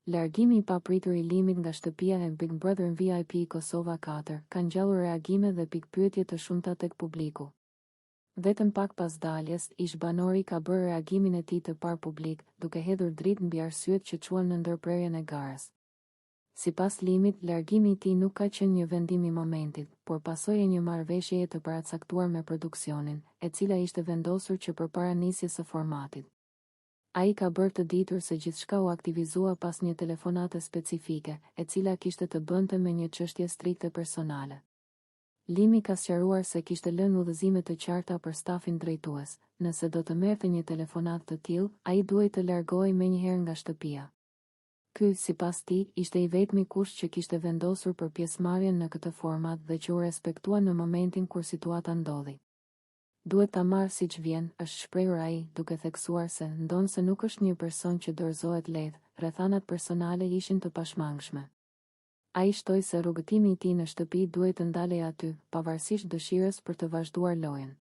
Largimi I papritur I Limit nga shtëpia e Big Brother VIP Kosova 4 ka ngjallur reagime dhe pikpyetje të shumta tek publiku. Vetëm pak pas daljes, ish banori ka bërë reagimin e tij të parë publik, duke hedhur dritë mbi arsyet që çuan në ndërprerjen e garës. Sipas Limit, largimi I tij nuk ka qenë një vendim I momentit, por pasojë e një marrëveshjeje të paracaktuar me produksionin, e cila ishte vendosur që përpara nisjes së formatit. Ai ka bërë të ditur se gjithçka u aktivizua pas një telefonate specifike, e cila kishte të bënte me një çështje strikte personale. Limi ka sqaruar se kishte lënë udhëzime të qarta për stafin drejtues. Nëse do të merrte një telefonat të tillë, ai duhej të largohej menjëherë nga shtëpia. Ky, sipas tij, ishte I vetmi kusht që kishte vendosur për pjesëmarrjen në këtë format dhe që u respektua në momentin kur situata ndodhi. Duhet ta marr siç vjen, është shprehur ai, duke theksuar se ndonse nuk është një person që dorëzohet lehtë, rrethanat personale ishin të pashmangshme. Ai shtoi se rrugëtimi I tij në shtëpi duhet të ndalej aty, pavarësisht dëshirës për të vazhduar lojën.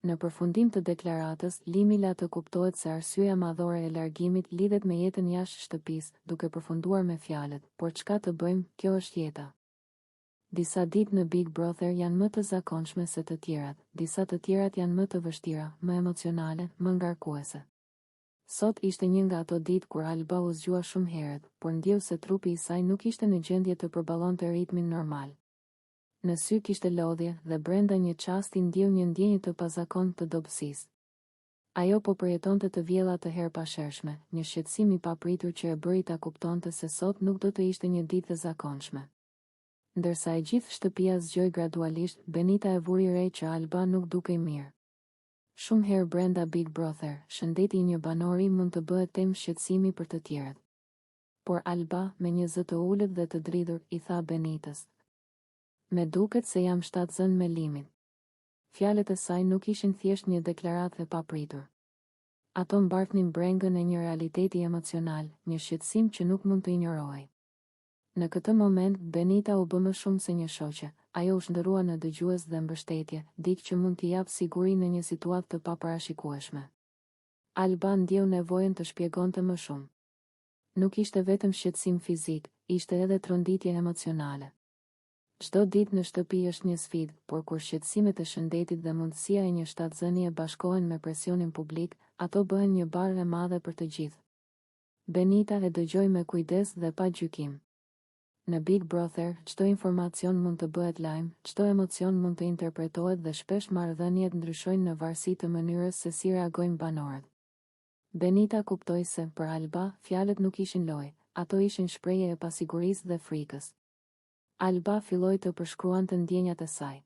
Në përfundim të deklaratës, Limi la të kuptohet se arsyeja madhore e largimit lidhet me jetën jashtë shtëpisë, duke përfunduar me fjalët: "Por çka të bëjmë, kjo është jeta. Disa ditë në Big Brother janë më të zakonshme se të tjerat, disa të tjerat janë më të vështira, më emocionale, më ngarkuese. Sot ishte një nga ato ditë kur Alba u zgjua shumë herët, por ndjeu se trupi I saj nuk ishte në gjendje të përballonte ritmin normal. Në sy kishte lodhje dhe brenda një çasti ndjeu një ndjenjë të pazakontë të dobësisë. Ajo po përjetonte të vjella të herpashershme, një shqetësim I papritur që e bëri ta kuptonte se sot nuk do të ishte një ditë e zakonshme." Ndërsa e gjithë shtëpia zgjoi gradualisht, Benita e vuri re që Alba nuk dukej mirë. Shumë herë brenda Big Brother, shëndeti I një banori mund të bëhet temë shqetësimi për të tjerët. Por Alba, me një zë të ulët dhe të dridhur, I tha Benitës: "Me duket se jam shtatzën me Limin." Fjalët e saj nuk ishin thjesht një deklaratë e papritur. Ato mbartnin brengën e një realiteti emocional, një shqetësim që nuk mund të injorohej. Në këtë moment, Benita u bë më shumë se një shoqe, ajo u shndërrua në dëgjues dhe mbështetje, dikë që mund t'i japë siguri në një situatë të paparashikueshme. Alba ndjeu nevojën të shpjegonte më shumë. Nuk ishte vetëm shqetësim fizik, ishte edhe tronditje emocionale. Çdo ditë në shtëpi është një sfidë, por kur shqetësimet e shëndetit dhe mundësia e një shtatzënie bashkohen me presionin publik, ato bëhen një barë e madhe për të gjithë. Benita e dëgjoi me kujdes dhe pa gjykim. Në Big Brother, çdo informacion mund të bëhet lajm, çdo emocion mund të interpretohet dhe shpesh marrëdhëniet ndryshojnë në varësi të mënyrës se si reagojnë banorët. Benita kuptoi se, për Alba, fjalët nuk ishin lojë, ato ishin shprehje e pasigurisë dhe frikës. Alba filloi të përshkruante ndjenjat e saj.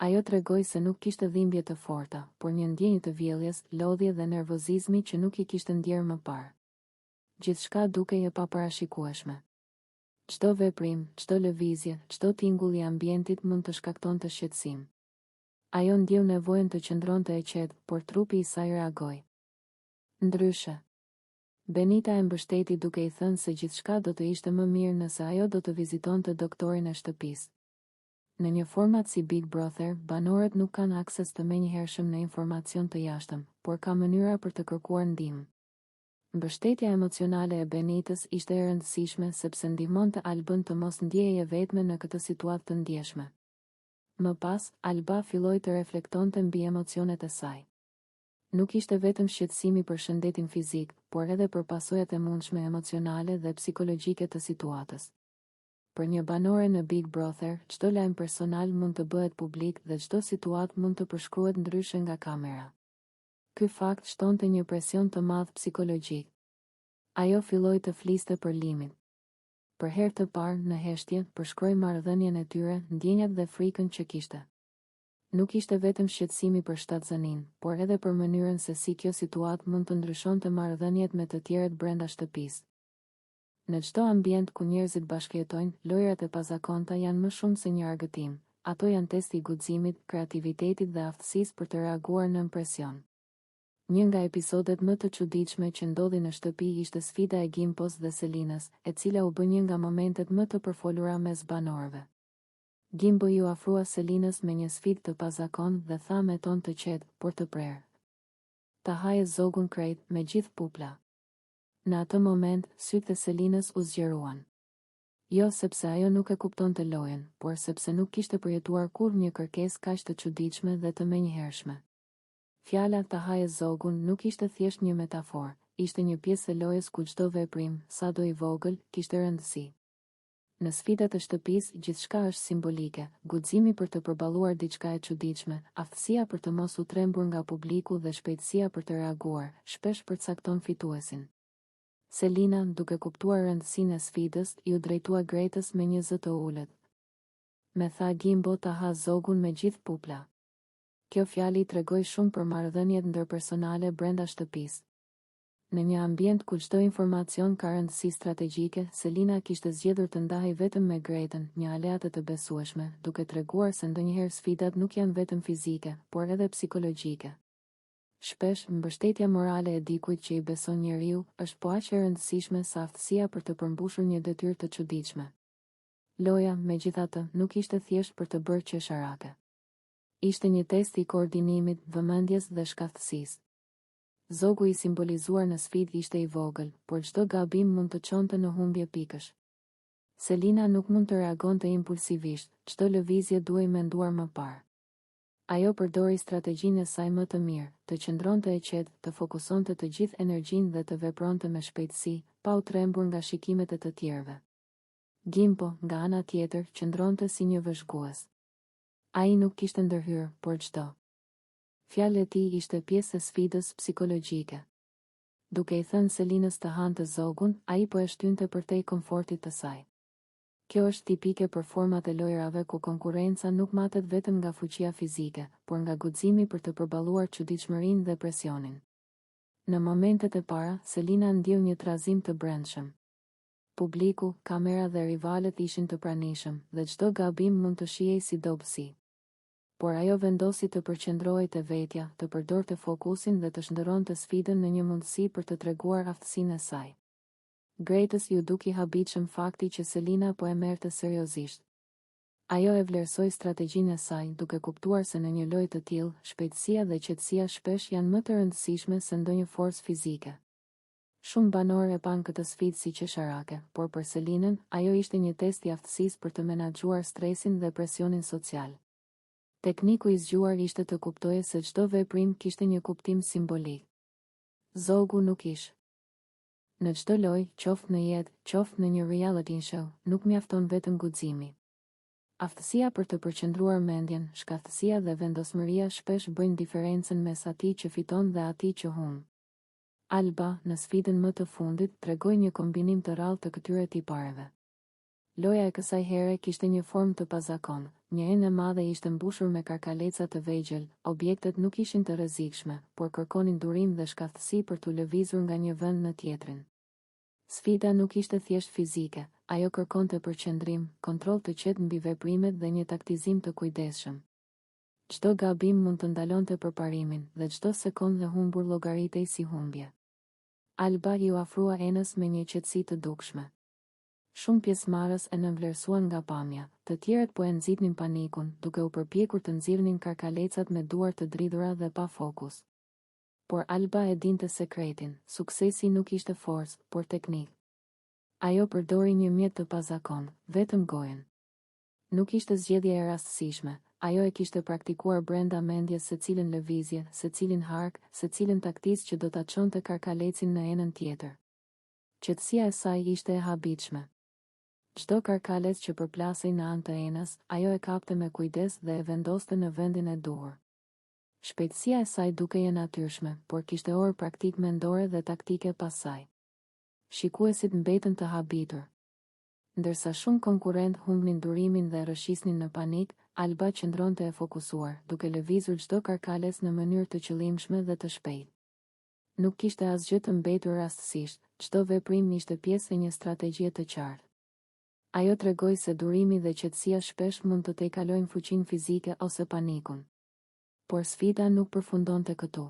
Ajo tregoi se nuk kishte dhimbje të forta, por një ndjenjë të vjelljes, lodhje dhe nervozizmi që nuk I kishte ndjerë më parë. Gjithçka dukej e paparashikueshme. Çdo veprim, çdo lëvizje, çdo tingull I ambientit mund të shkaktonte shqetësim. Ajo ndjeu nevojën të qëndronte e qetë, por trupi I saj reagoi. Ndryshe, Benita e mbështeti duke I thënë se gjithçka do të ishte më mirë nëse ajo do të vizitonte doktorin e shtëpisë. Në një format si Big Brother, banorët nuk kanë akses të menjëhershëm në informacion të jashtëm, por ka mënyra për të kërkuar ndihmë. Mbështetja emocionale e Benitës ishte e rëndësishme sepse ndihmonte Albën të mos ndjehej e vetme në këtë situatë të ndjeshme. Më pas, Alba filloi të reflektonte mbi emocionet e saj. Nuk ishte vetëm shqetësimi për shëndetin fizik, por edhe për pasojat e mundshme emocionale dhe psikologjike të situatës. Për një banore në Big Brother, çdo lajm personal mund të bëhet publik dhe çdo situatë mund të përshkruhet ndryshe nga kamera. Ky fakt shtonte një presion të madh psikologjik. Ajo filloi të fliste për Limin. Për herë të parë në heshtje, përshkroi marrëdhënien e tyre, ndjenjat dhe frikën që kishte. Nuk ishte vetëm shqetësimi për shtatzënin, por edhe për mënyrën se si kjo situatë mund të ndryshonte marrëdhëniet me të tjerët brenda shtëpisë. Në çdo ambient ku njerëzit bashkëjetojnë, lojrat e pazakonta janë më shumë se një argëtim. Ato janë testi I guximit, kreativitetit dhe aftësisë për të reaguar në presion. Një nga episodet më të çuditshme që ndodhi në shtëpi ishte sfida e Gimpos dhe Selinës, e cila u bë një nga momentet më të përfolura mes banorëve. Gimbo ju afrua Selinës me një sfidë të pazakontë dhe tha me ton të qetë, por të prerë: "Ta haje zogun krejt, me gjithë pupla." Në atë moment, sytë e Selinës u zgjeruan. Jo sepse ajo nuk e kuptonte lojën, por sepse nuk kishte përjetuar kur një kërkesë kaq të çuditshme dhe të menjëhershme. Fjala "ta haje zogun" nuk ishte thjesht një metaforë, ishte një pjesë e lojës ku çdo veprim, sado i vogël, kishte rëndësi. Në sfidat e shtëpisë, gjithçka është simbolike, guximi për të përballuar diçka e çuditshme, aftësia për të mos u trembur nga publiku dhe shpejtësia për të reaguar, shpesh përcakton fituesin. Selina, duke kuptuar rëndësinë e sfidës, ju drejtua Gretës me një zë të ulët. Me tha Gimbo ta ha zogun me gjithë pupla. Kjo fjali tregoi shumë për marrëdhëniet ndërpersonale brenda shtëpisë. Në një ambient ku çdo informacion ka rëndësi strategjike, Selina kishte zgjedhur të ndahej vetëm me Gretën, një aleate të besueshme, duke treguar se ndonjëherë sfidat nuk janë vetëm fizike, por edhe psikologjike. Shpesh, mbështetja morale e dikujt që i beson njeriu është po aq e rëndësishme sa aftësia për të përmbushur një detyrë të çuditshme. Loja, megjithatë, nuk ishte thjesht për të bërë qesharake. Ishte një test i koordinimit, vëmendjes dhe shkathësisë. Zogu i simbolizuar në sfidë ishte i vogël, por çdo gabim mund të çonte në humbje pikësh. Selina nuk mund të reagonte impulsivisht, çdo lëvizje duhej menduar më parë. Ajo përdori strategjinë e saj më të mirë, të qëndronte e qetë, të fokusonte të gjithë energjinë dhe të vepronte me shpejtësi, pa u trembur nga shikimet e të tjerëve. Gimpo, nga ana tjetër, qëndronte si një vëzhgues. Ai nuk kishte ndërhyrë, por çdo fjalë e tij ishte pjesë e sfidës psikologjike. Duke i thënë Selinës të hante zogun, ai po e shtynte përtej komfortit të saj. Kjo është tipike për format e lojrave ku konkurenca nuk matet vetëm nga fuqia fizike, por nga guximi për të përballuar çuditshmërinë dhe presionin. Në momentet e para, Selina ndjeu një trazim të brendshëm. Publiku, kamera dhe rivalet ishin të pranishëm, dhe çdo gabim mund të shihej si dobësi. Por ajo vendosi të përqendrohej te vetja, të përdorte fokusin dhe të shndërronte sfidën në një mundësi për të treguar aftësinë e saj. Gretës ju duki habitshëm fakti që Selina po e merrte seriozisht. Ajo e vlerësoi strategjinë e saj, duke kuptuar se në një lojë të tillë, shpejtësia dhe qetësia shpesh janë më të rëndësishme se ndonjë forcë fizike. Shumë banorë e pan këtë sfidë si qesharake, por për Selinën, ajo ishte një test i aftësisë për të menaxhuar stresin dhe presionin social. Tekniku i zgjuar ishte të kuptoje se çdo veprim kishte një kuptim simbolik. Zogu nuk ish. Në çdo lojë, qoftë në jetë, qoftë në një reality show, nuk mjafton vetëm guximi. Aftësia për të përqendruar mendjen, shkathësia dhe vendosmëria shpesh bëjnë diferencën mes atij që fiton dhe atij që humb. Alba, në sfidën më të fundit, tregoi një kombinim të rrallë të këtyre tipareve. Loja e kësaj here kishte një formë të pazakontë. Një enë e madhe ishte mbushur me karkaleca të vegjël, objektet nuk ishin të rrezikshme, por kërkonin durim dhe shkathësi për t'u lëvizur nga një vend në tjetrin. Sfida nuk ishte thjesht fizike, ajo kërkonte përqendrim, kontroll të qetë mbi veprimet dhe një taktizim të kujdesshëm. Çdo gabim mund të ndalonte përparimin dhe çdo sekondë e humbur llogaritej si humbje. Alba ju afrua enës me një qetësi të dukshme. Shumë pjesëmarrës e nënvlerësuan nga pamja, të tjerët po e nxitnin panikun, duke u përpjekur të nxirrnin karkalecat me duar të dridhura dhe pa fokus. Por Alba e dinte sekretin, suksesi nuk ishte forcë, por teknikë. Ajo përdori një mjet të pazakontë, vetëm gojen. Nuk ishte zgjedhje e rastësishme, ajo e kishte praktikuar brenda mendjes secilin lëvizje, secilin hark, secilin taktizë që do ta çonte karkalecin në enën tjetër. Qetësia e saj ishte e habitshme. Çdo karkalec që përplasej në anë të enës, ajo e kapte me kujdes dhe e vendoste në vendin e duhur. Shpejtësia e saj dukej e natyrshme, por kishte orë praktik mendore dhe taktike pas saj. Shikuesit mbetën të habitur. Ndërsa shumë konkurrent humbnin durimin dhe rrëshisnin në panik, Alba qëndronte e fokusuar, duke lëvizur çdo karkales në mënyrë të qëllimshme dhe të shpejtë. Nuk kishte asgjë të mbetur rastësisht, çdo veprim ishte pjesë e një strategjie të qartë. Ajo tregoi se durimi dhe qetësia shpesh mund të tejkalojnë fuqinë fizike ose panikun. Por sfida nuk përfundonte këtu.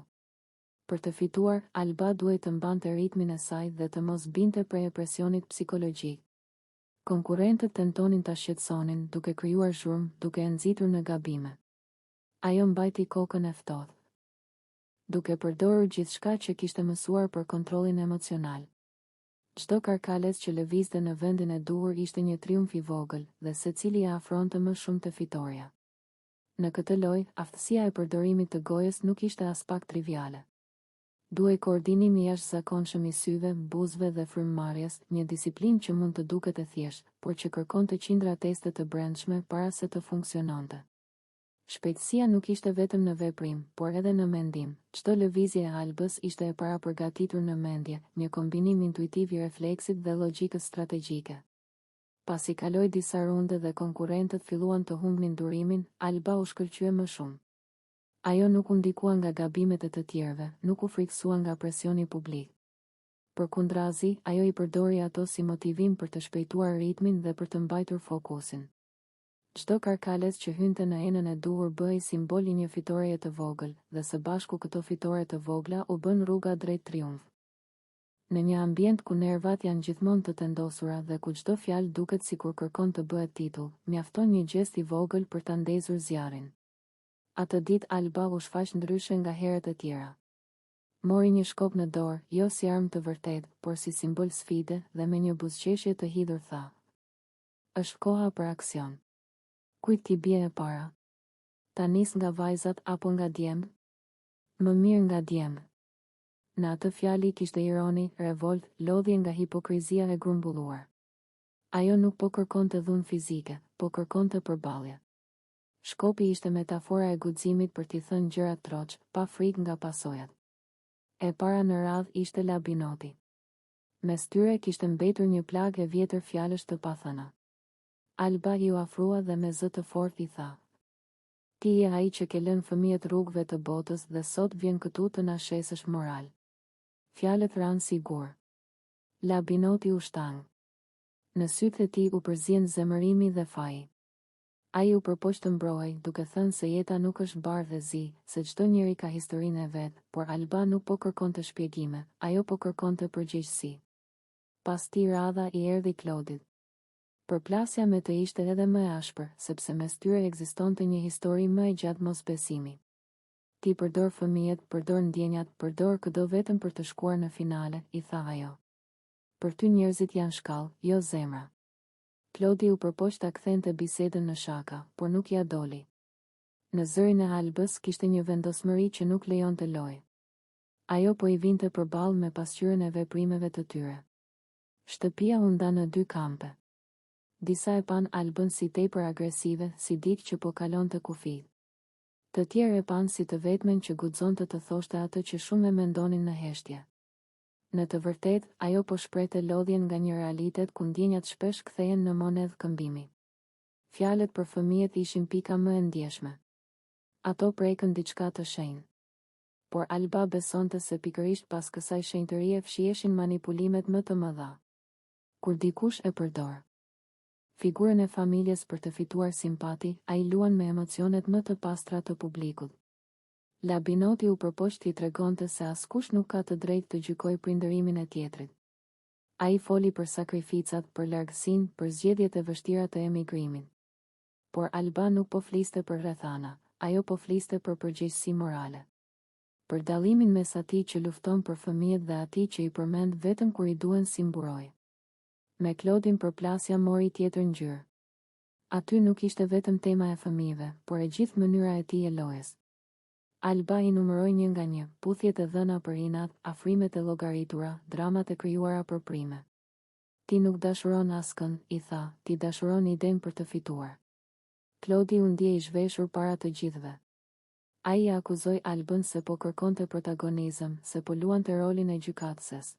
Për të fituar, Alba duhej të mbante ritmin e saj dhe të mos binte prej presionit psikologjik. Konkurrentët tentonin ta shqetësonin, duke krijuar zhurmë, duke e nxitur në gabime. Ajo mbajti kokën e ftohtë, duke përdorur gjithçka që kishte mësuar për kontrollin emocional. Çdo karkales që lëvizte në vendin e duhur ishte një triumf i vogël dhe secili ia afronte më shumë te fitoria. Në këtë lojë, aftësia e përdorimit të gojës nuk ishte as pak triviale. Duhej koordinim i jashtëzakonshëm i syve, buzëve dhe frymëmarrjes, një disiplinë që mund të duket e thjeshtë, por që kërkonte qindra teste të brendshme para se të funksiononte. Shpejtësia nuk ishte vetëm në veprim, por edhe në mendim. Çdo lëvizje e Albës ishte e parapërgatitur në mendje, një kombinim intuitiv i refleksit dhe logjikës strategjike. Pasi kaloi disa runde dhe konkurrentët filluan të humbnin durimin, Alba u shkëlqye më shumë. Ajo nuk u ndikua nga gabimet e të tjerëve, nuk u friksua nga presioni publik. Përkundrazi, ajo i përdori ato si motivim për të shpejtuar ritmin dhe për të mbajtur fokusin. Çdo karkales që hynte në enën e duhur bëhej simbol i një fitoreje të vogël, dhe së bashku këto fitore të vogla u bën rruga drejt triumf. Në një ambient ku nervat janë gjithmonë të tendosura dhe ku çdo fjalë duket sikur kërkon të bëhet titull, mjafton një gjest i vogël për ta ndezur zjarrin. Atë ditë Alba u shfaq ndryshe nga herët e tjera. Mori një shkop në dorë, jo si armë të vërtet, por si simbol sfide, dhe me një buzëqeshje të hidhur tha: "Është koha për aksion. Kujt t'i bie e para? Ta nis nga vajzat apo nga djemb? Më mirë nga djemb." Në atë fjali kishte ironi, revolt, lodhje nga hipokrizia e grumbulluar. Ajo nuk po kërkonte dhunë fizike, po kërkonte përballje. Shkopi ishte metafora e guximit për t'i thënë gjërat troç, pa frikë nga pasojat. E para në radhë ishte Labinoti. Mes tyre kishte mbetur një plagë e vjetër fjalësh të pathëna. Alba ju afrua dhe me zë të fortë i tha: "Ti je ai që ke lënë fëmijët rrugëve të botës dhe sot vjen këtu të na shesësh moral." Fjalët ranë si gur. Labinoti u shtang. Në sytë e tij u përzien zemërimi dhe faji. Ai u përpoq të mbrojë, duke thënë se jeta nuk është bardhë dhe zi, se çdo njeri ka historinë e vet, por Alba nuk po kërkonte shpjegime, ajo po kërkonte përgjegjësi. Pas tij radha i erdhi Klodit. Përplasja me të ishte edhe më e ashpër, sepse mes tyre ekzistonte një histori më e gjatë mosbesimi. Ti përdor fëmijët, përdor ndjenjat, përdor këdo vetëm për të shkuar në finale, i tha ajo. Për ty njerëzit janë shkallë, jo zemra. Klodi u përpoq ta kthente bisedën në shaka, por nuk ja doli. Në zërin e Albës kishte një vendosmëri që nuk lejonte lojë. Ajo po i vinte përballë me pasqyrën e veprimeve të tyre. Shtëpia u nda në dy kampe. Disa e pan Albën si tepër agresive, si dikë që po kalonte kufi. Të tjerë e pan si të vetmen që guxonte të thoshte atë që shumë e mendonin në heshtje. Në të vërtetë, ajo po shprehte lodhjen nga një realitet ku ndjenjat shpesh kthehen në monedhë këmbimi. Fjalët për fëmijët ishin pika më e ndjeshme. Ato prekën diçka të shenjtë. Por Alba besonte se pikërisht pas kësaj shenjtërie fshieshin manipulimet më të mëdha. Kur dikush e përdor figurën e familjes për të fituar simpati, ai luan me emocionet më të pastra të publikut. Labinoti u përpoq t'i tregonte se askush nuk ka të drejtë të gjykojë prindërimin e tjetrit. Ai foli për sakrificat, për largësinë, për zgjedhjet e vështira të emigrimit. Por Alba nuk po fliste për rrethana, ajo po fliste për përgjegjësi morale. Për dallimin mes atij që lufton për fëmijët dhe atij që i përmend vetëm kur i duhen si mburoj. Me Klodin përplasja mori tjetër ngjyrë. Aty nuk ishte vetëm tema e fëmijëve, por e gjithë mënyra e tij e lojës. Alba i numëroi një nga një, puthjet e dhëna për inat, afrimet e llogaritura, dramat e krijuara për prime. Ti nuk dashuron askën, i tha, ti dashuron idenë për të fituar. Klodi u ndjej i zhveshur para të gjithëve. Ai i akuzoi Albën se po kërkonte protagonizëm, se po luante rolin e gjykatëses.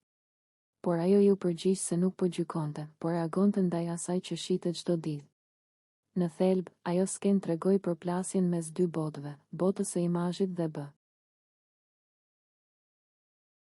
Por ajo ju përgjigj se nuk po gjykonte, por reagonte ndaj asaj që shitet çdo ditë. Në thelb, ajo sken tregoi përplasjen mes dy botëve, botës së imazhit dhe